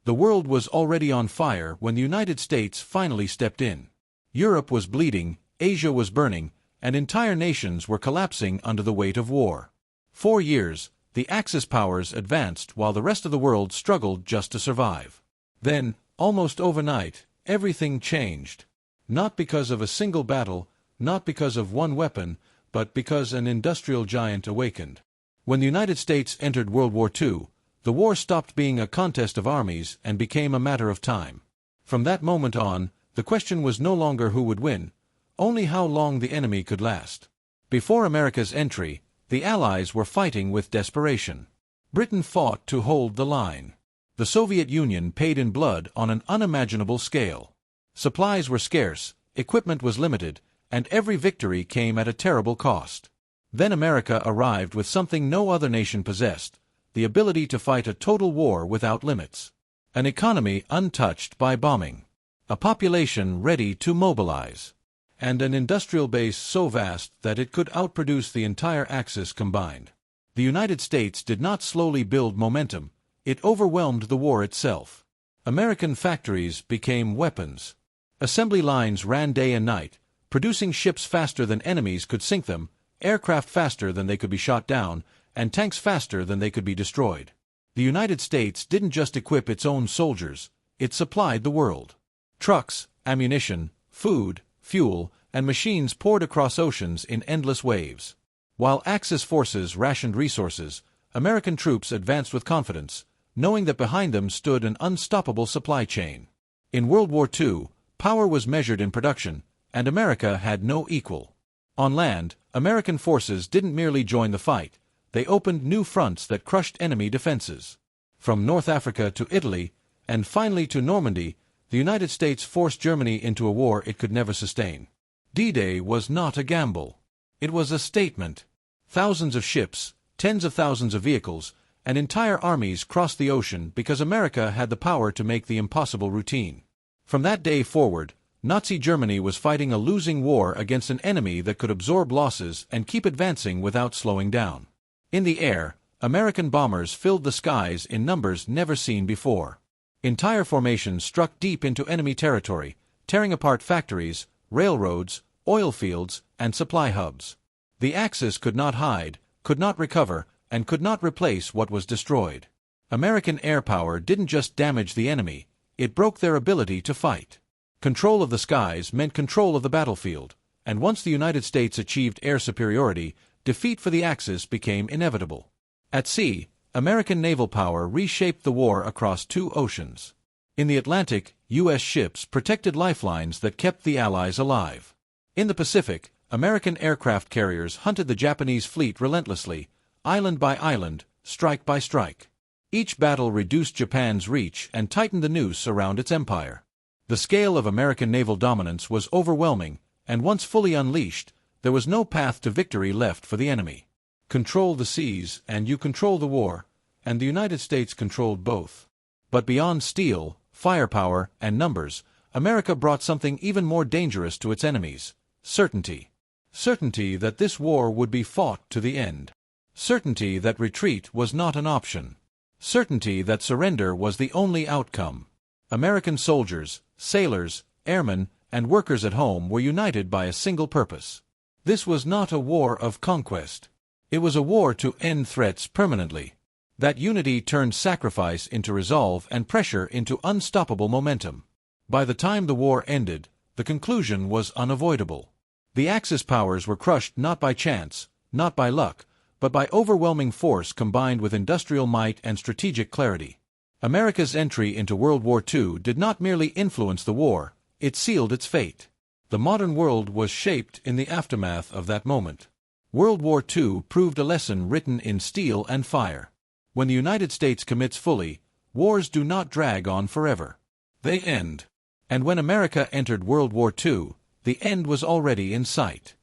The world was already on fire when the United States finally stepped in. Europe was bleeding, Asia was burning, and entire nations were collapsing under the weight of war. 4 years, the Axis powers advanced while the rest of the world struggled just to survive. Then, almost overnight, everything changed. Not because of a single battle, not because of one weapon, but because an industrial giant awakened. When the United States entered World War II, the war stopped being a contest of armies and became a matter of time. From that moment on, the question was no longer who would win, only how long the enemy could last. Before America's entry, the Allies were fighting with desperation. Britain fought to hold the line. The Soviet Union paid in blood on an unimaginable scale. Supplies were scarce, equipment was limited, and every victory came at a terrible cost. Then America arrived with something no other nation possessed: the ability to fight a total war without limits. An economy untouched by bombing. A population ready to mobilize. And an industrial base so vast that it could outproduce the entire Axis combined. The United States did not slowly build momentum, it overwhelmed the war itself. American factories became weapons. Assembly lines ran day and night, producing ships faster than enemies could sink them, aircraft faster than they could be shot down, and tanks faster than they could be destroyed. The United States didn't just equip its own soldiers, it supplied the world. Trucks, ammunition, food, fuel, and machines poured across oceans in endless waves. While Axis forces rationed resources, American troops advanced with confidence, knowing that behind them stood an unstoppable supply chain. In World War II, power was measured in production, and America had no equal. On land, American forces didn't merely join the fight, they opened new fronts that crushed enemy defenses. From North Africa to Italy, and finally to Normandy, the United States forced Germany into a war it could never sustain. D-Day was not a gamble. It was a statement. Thousands of ships, tens of thousands of vehicles, and entire armies crossed the ocean because America had the power to make the impossible routine. From that day forward, Nazi Germany was fighting a losing war against an enemy that could absorb losses and keep advancing without slowing down. In the air, American bombers filled the skies in numbers never seen before. Entire formations struck deep into enemy territory, tearing apart factories, railroads, oil fields, and supply hubs. The Axis could not hide, could not recover, and could not replace what was destroyed. American air power didn't just damage the enemy, it broke their ability to fight. Control of the skies meant control of the battlefield, and once the United States achieved air superiority, defeat for the Axis became inevitable. At sea, American naval power reshaped the war across 2 oceans. In the Atlantic, U.S. ships protected lifelines that kept the Allies alive. In the Pacific, American aircraft carriers hunted the Japanese fleet relentlessly, island by island, strike by strike. Each battle reduced Japan's reach and tightened the noose around its empire. The scale of American naval dominance was overwhelming, and once fully unleashed, there was no path to victory left for the enemy. Control the seas, and you control the war, and the United States controlled both. But beyond steel, firepower, and numbers, America brought something even more dangerous to its enemies: certainty. Certainty that this war would be fought to the end. Certainty that retreat was not an option. Certainty that surrender was the only outcome. American soldiers, sailors, airmen, and workers at home were united by a single purpose. This was not a war of conquest. It was a war to end threats permanently. That unity turned sacrifice into resolve and pressure into unstoppable momentum. By the time the war ended, the conclusion was unavoidable. The Axis powers were crushed not by chance, not by luck, but by overwhelming force combined with industrial might and strategic clarity. America's entry into World War II did not merely influence the war, it sealed its fate. The modern world was shaped in the aftermath of that moment. World War II proved a lesson written in steel and fire. When the United States commits fully, wars do not drag on forever. They end. And when America entered World War II, the end was already in sight.